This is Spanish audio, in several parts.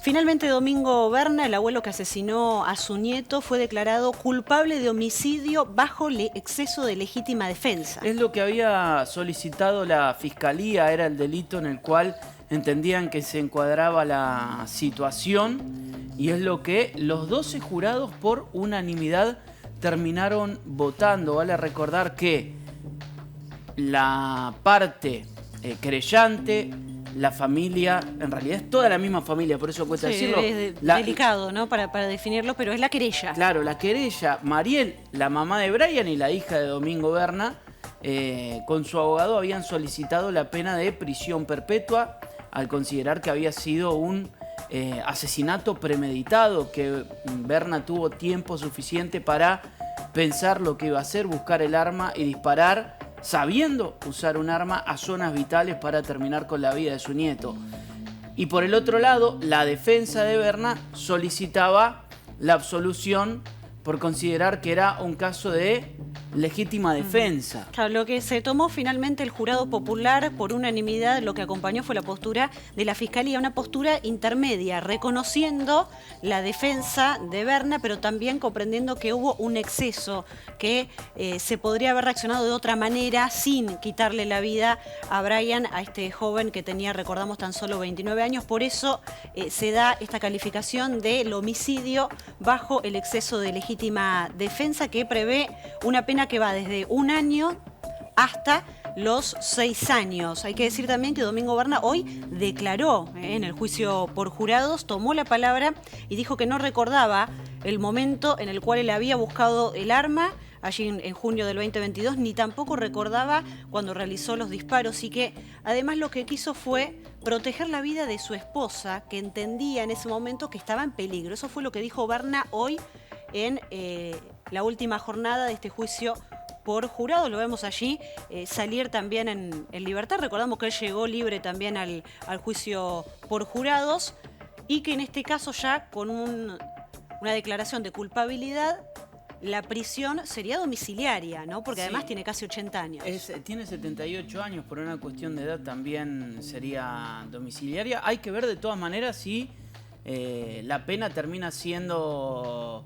Finalmente, Domingo Berna, el abuelo que asesinó a su nieto, fue declarado culpable de homicidio bajo exceso de legítima defensa. Es lo que había solicitado la Fiscalía, era el delito en el cual entendían que se encuadraba la situación y es lo que los 12 jurados por unanimidad terminaron votando. Vale recordar que la parte querellante, la familia, en realidad es toda la misma familia, por eso cuesta decirlo. Es delicado, ¿no? Para definirlo, pero es la querella. Claro, la querella, Mariel, la mamá de Brian y la hija de Domingo Berna, con su abogado habían solicitado la pena de prisión perpetua al considerar que había sido un asesinato premeditado, que Berna tuvo tiempo suficiente para pensar lo que iba a hacer, buscar el arma y disparar, sabiendo usar un arma a zonas vitales para terminar con la vida de su nieto. Y por el otro lado, la defensa de Berna solicitaba la absolución por considerar que era un caso de legítima defensa. Claro, lo que se tomó finalmente el jurado popular por unanimidad, lo que acompañó fue la postura de la Fiscalía, una postura intermedia, reconociendo la defensa de Berna, pero también comprendiendo que hubo un exceso, que se podría haber reaccionado de otra manera sin quitarle la vida a Brian, a este joven que tenía, recordamos, tan solo 29 años. Por eso se da esta calificación del homicidio bajo el exceso de legítima defensa, que prevé una pena que va desde 1 año hasta los 6 años. Hay que decir también que Domingo Berna hoy declaró en el juicio por jurados, tomó la palabra y dijo que no recordaba el momento en el cual él había buscado el arma allí en junio del 2022, ni tampoco recordaba cuando realizó los disparos, y que además lo que quiso fue proteger la vida de su esposa, que entendía en ese momento que estaba en peligro. Eso fue lo que dijo Berna hoy en la última jornada de este juicio por jurado. Lo vemos allí salir también en libertad. Recordamos que él llegó libre también al juicio por jurados y que en este caso ya con una declaración de culpabilidad, la prisión sería domiciliaria, ¿no? Porque además tiene casi 80 años. Tiene 78 años, por una cuestión de edad también sería domiciliaria. Hay que ver de todas maneras si la pena termina siendo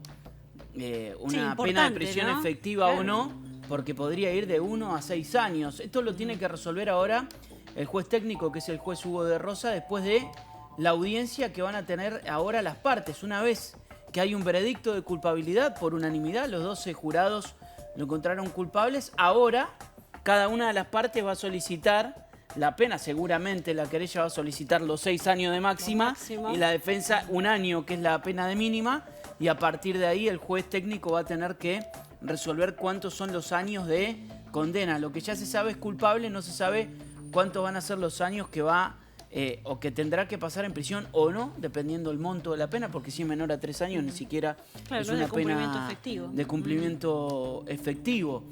una pena de prisión, ¿no?, efectiva, claro, o no, porque podría ir de 1 a 6 años. Esto lo tiene que resolver ahora el juez técnico, que es el juez Hugo de Rosa, después de la audiencia que van a tener ahora las partes. Una vez que hay un veredicto de culpabilidad por unanimidad, los 12 jurados lo encontraron culpables, ahora cada una de las partes va a solicitar la pena. Seguramente la querella va a solicitar los 6 años de máxima y la defensa 1 año, que es la pena de mínima, y a partir de ahí el juez técnico va a tener que resolver cuántos son los años de condena. Lo que ya se sabe es culpable, no se sabe cuántos van a ser los años que va o que tendrá que pasar en prisión o no, dependiendo del monto de la pena, porque si es menor a 3 años ni siquiera es una pena de cumplimiento efectivo.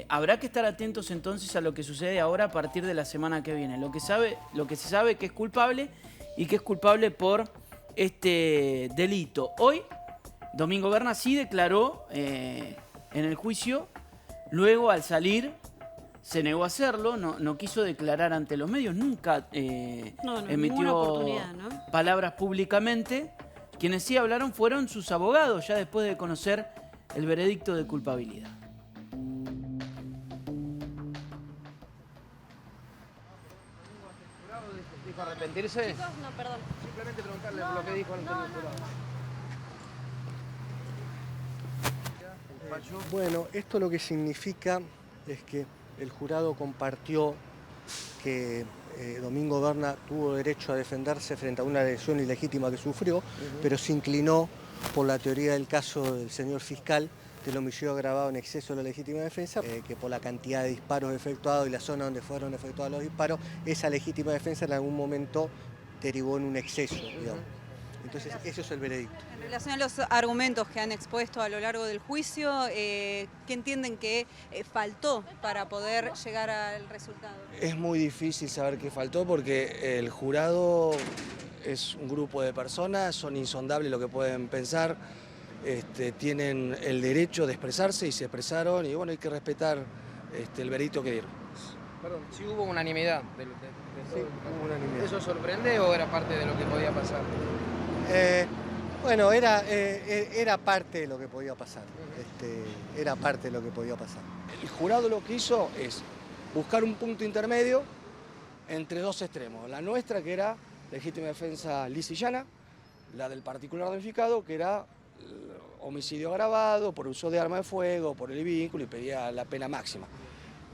Habrá que estar atentos entonces a lo que sucede ahora a partir de la semana que viene. Lo que se sabe que es culpable y que es culpable por este delito. Hoy Domingo Berna sí declaró en el juicio, luego al salir se negó a hacerlo, no quiso declarar ante los medios, nunca emitió palabras públicamente. Quienes sí hablaron fueron sus abogados, ya después de conocer el veredicto de culpabilidad. ¿Dijo arrepentirse? Chicos, no, perdón. Simplemente preguntarle lo que dijo antes del jurado. Bueno, esto lo que significa es que el jurado compartió que Domingo Berna tuvo derecho a defenderse frente a una agresión ilegítima que sufrió, pero se inclinó por la teoría del caso del señor fiscal del homicidio agravado en exceso de la legítima defensa, que por la cantidad de disparos efectuados y la zona donde fueron efectuados los disparos, esa legítima defensa en algún momento derivó en un exceso, digamos. Entonces, eso es el veredicto. En relación a los argumentos que han expuesto a lo largo del juicio, ¿qué entienden que faltó para poder llegar al resultado? Es muy difícil saber qué faltó porque el jurado es un grupo de personas, son insondables lo que pueden pensar, tienen el derecho de expresarse y se expresaron y bueno, hay que respetar el veredicto que dieron. Perdón, sí hubo unanimidad de Sí, hubo unanimidad. ¿Eso sorprende o era parte de lo que podía pasar? Bueno, era parte de lo que podía pasar. Era parte de lo que podía pasar. El jurado lo que hizo es buscar un punto intermedio entre dos extremos. La nuestra, que era legítima defensa lisa y llana, la del particular damnificado, que era homicidio agravado por uso de arma de fuego, por el vínculo, y pedía la pena máxima.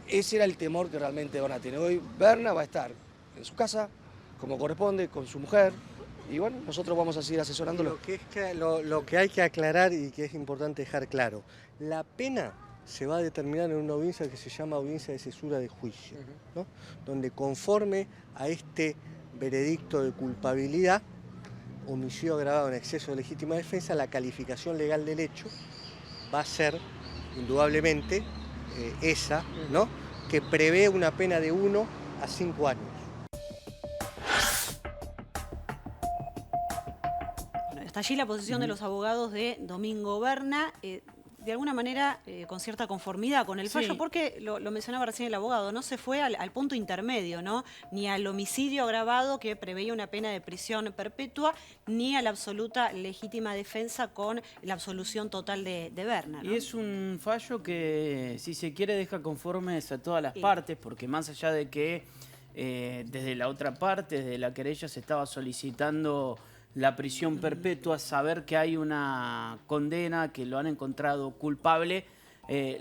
Ese era el temor que realmente Berna tiene. Hoy Berna va a estar en su casa, como corresponde, con su mujer, y bueno, nosotros vamos a seguir asesorándolo. Lo que hay que aclarar y que es importante dejar claro, la pena se va a determinar en una audiencia que se llama audiencia de cesura de juicio, ¿no? Donde conforme a este veredicto de culpabilidad, homicidio agravado en exceso de legítima defensa, la calificación legal del hecho va a ser, indudablemente, esa, ¿no? Que prevé una pena de 1 a 5 años. Bueno, está allí la posición de los abogados de Domingo Berna. De alguna manera con cierta conformidad con el fallo, Sí. porque lo mencionaba recién el abogado, no se fue al punto intermedio, ¿no? Ni al homicidio agravado que preveía una pena de prisión perpetua, ni a la absoluta legítima defensa con la absolución total de Berna, ¿no? Y es un fallo que, si se quiere, deja conformes a todas las Sí. partes, porque más allá de que desde la otra parte, desde la querella, se estaba solicitando la prisión perpetua, saber que hay una condena, que lo han encontrado culpable,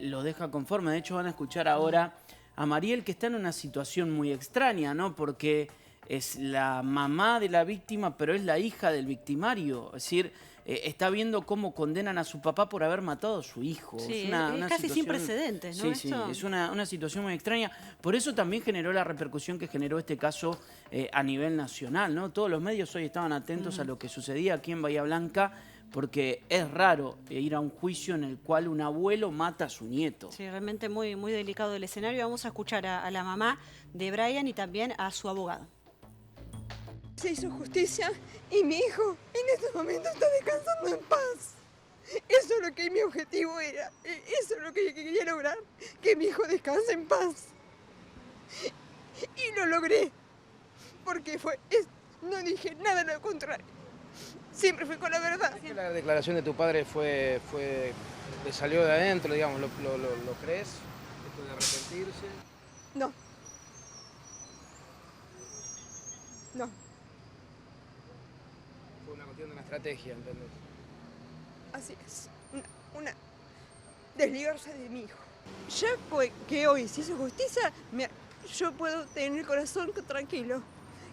lo deja conforme. De hecho, van a escuchar ahora a Mariel, que está en una situación muy extraña, ¿no? Porque es la mamá de la víctima, pero es la hija del victimario. Es decir, está viendo cómo condenan a su papá por haber matado a su hijo. Sí, es una casi sin situación- precedentes, ¿no? Sí, sí, Esto- es una situación muy extraña. Por eso también generó la repercusión que generó este caso a nivel nacional, ¿no? Todos los medios hoy estaban atentos a lo que sucedía aquí en Bahía Blanca, porque es raro ir a un juicio en el cual un abuelo mata a su nieto. Sí, realmente muy, muy delicado el escenario. Vamos a escuchar a la mamá de Brian y también a su abogado. Se hizo justicia y mi hijo en este momento está descansando en paz. Eso es lo que mi objetivo era. Eso es lo que yo quería lograr. Que mi hijo descanse en paz. Y lo logré. Porque no dije nada de lo contrario. Siempre fui con la verdad. La declaración de tu padre le salió de adentro, digamos, ¿lo crees? Esto de arrepentirse. No. No. Fue una cuestión de una estrategia, ¿entendés? Así es. Una desligarse de mi hijo. Ya que hoy se hizo justicia, yo puedo tener el corazón tranquilo.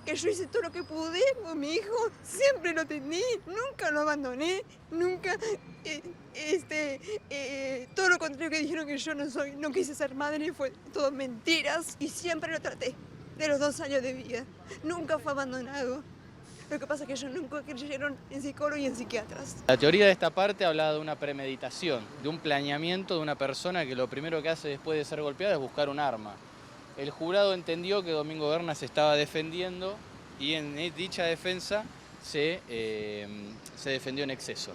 Que yo hice todo lo que pude con mi hijo, siempre lo atendí, nunca lo abandoné, nunca, todo lo contrario que dijeron que yo no quise ser madre, fue todo mentiras y siempre lo traté, de los 2 años de vida, nunca fue abandonado. Lo que pasa es que ellos nunca creyeron en psicólogos y en psiquiatras. La teoría de esta parte habla de una premeditación, de un planeamiento de una persona que lo primero que hace después de ser golpeada es buscar un arma. El jurado entendió que Domingo Berna se estaba defendiendo y en dicha defensa se defendió en exceso.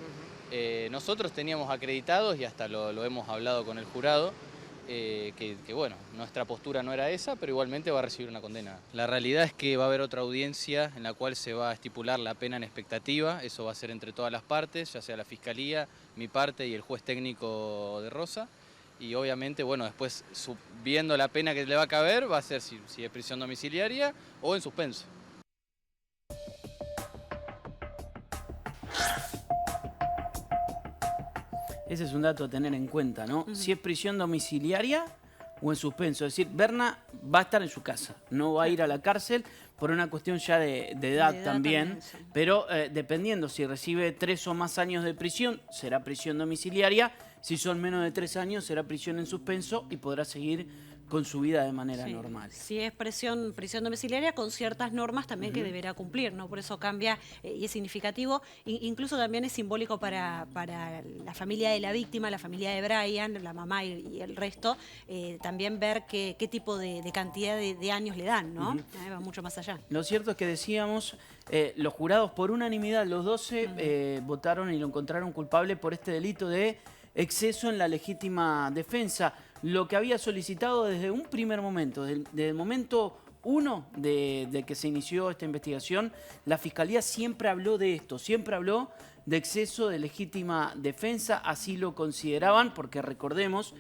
Nosotros teníamos acreditados, y hasta lo hemos hablado con el jurado, que bueno, nuestra postura no era esa, pero igualmente va a recibir una condena. La realidad es que va a haber otra audiencia en la cual se va a estipular la pena en expectativa. Eso va a ser entre todas las partes, ya sea la Fiscalía, mi parte y el juez técnico de Rosa. Y obviamente, bueno, después viendo la pena que le va a caber, va a ser si es prisión domiciliaria o en suspenso. Ese es un dato a tener en cuenta, ¿no? Si es prisión domiciliaria o en suspenso. Es decir, Berna va a estar en su casa, no va a ir a la cárcel por una cuestión ya de edad también. sí. Pero dependiendo, si recibe 3 o más años de prisión, será prisión domiciliaria. Si son menos de 3 años, será prisión en suspenso y podrá seguir con su vida de manera Sí. normal. Si es prisión domiciliaria, con ciertas normas también que deberá cumplir, ¿no? Por eso cambia y es significativo. Incluso también es simbólico para la familia de la víctima, la familia de Brian, la mamá y el resto, también ver qué tipo de cantidad de años le dan, ¿no? Va mucho más allá. Lo cierto es que decíamos, los jurados por unanimidad, los 12 votaron y lo encontraron culpable por este delito de exceso en la legítima defensa. lo que había solicitado desde un primer momento, desde el momento uno de que se inició esta investigación. La Fiscalía siempre habló de esto, siempre habló de exceso de legítima defensa, así lo consideraban, porque recordemos,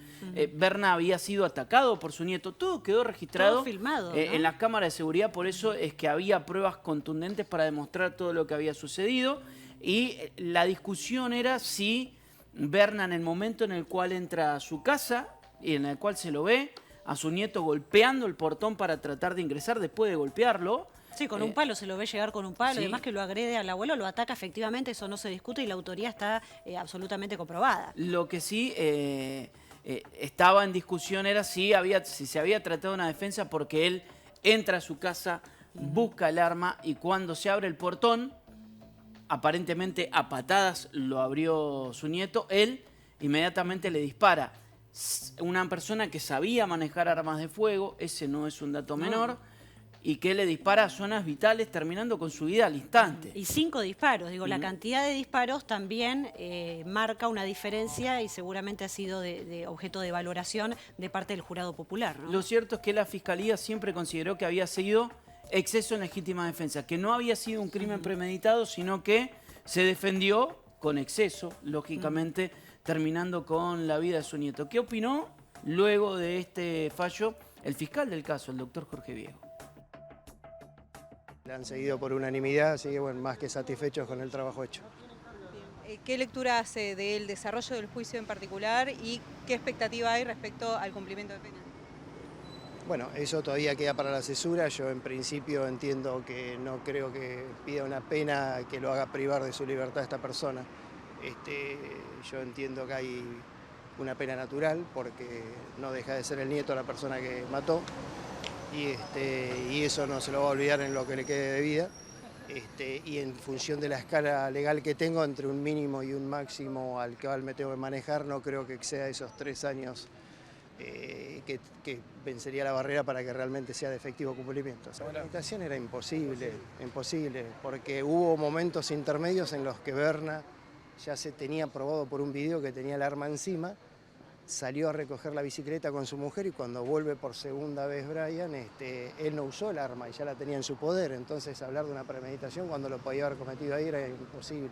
Berna había sido atacado por su nieto, todo quedó registrado, todo filmado, ¿no? En las cámaras de seguridad, por eso es que había pruebas contundentes para demostrar todo lo que había sucedido, y la discusión era si Berna, en el momento en el cual entra a su casa y en el cual se lo ve a su nieto golpeando el portón para tratar de ingresar después de golpearlo. Sí, con un palo, se lo ve llegar con un palo, sí. además que lo agrede al abuelo, lo ataca efectivamente, eso no se discute y la autoría está absolutamente comprobada. Lo que sí estaba en discusión era si se había tratado de una defensa, porque él entra a su casa, busca el arma y cuando se abre el portón, aparentemente a patadas lo abrió su nieto, él inmediatamente le dispara. Una persona que sabía manejar armas de fuego, ese no es un dato menor, y que le dispara a zonas vitales terminando con su vida al instante. Y 5 disparos, digo, la cantidad de disparos también marca una diferencia y seguramente ha sido de objeto de valoración de parte del jurado popular, ¿no? Lo cierto es que la Fiscalía siempre consideró que había sido exceso en legítima defensa, que no había sido un crimen premeditado, sino que se defendió con exceso, lógicamente, terminando con la vida de su nieto. ¿Qué opinó luego de este fallo el fiscal del caso, el doctor Jorge Viego? Le han seguido por unanimidad, así que bueno, más que satisfechos con el trabajo hecho. ¿Qué lectura hace del desarrollo del juicio en particular y qué expectativa hay respecto al cumplimiento de pena? Bueno, eso todavía queda para la asesura. Yo en principio entiendo que no creo que pida una pena que lo haga privar de su libertad a esta persona. Yo entiendo que hay una pena natural porque no deja de ser el nieto de la persona que mató. Y eso no se lo va a olvidar en lo que le quede de vida. Y en función de la escala legal que tengo, entre un mínimo y un máximo al que me tengo que manejar, no creo que exceda esos 3 años que vencería la barrera para que realmente sea de efectivo cumplimiento. La limitación era imposible, porque hubo momentos intermedios en los que Berna ya se tenía probado por un video que tenía el arma encima, salió a recoger la bicicleta con su mujer y cuando vuelve por segunda vez Brian, él no usó el arma y ya la tenía en su poder, entonces hablar de una premeditación cuando lo podía haber cometido ahí era imposible.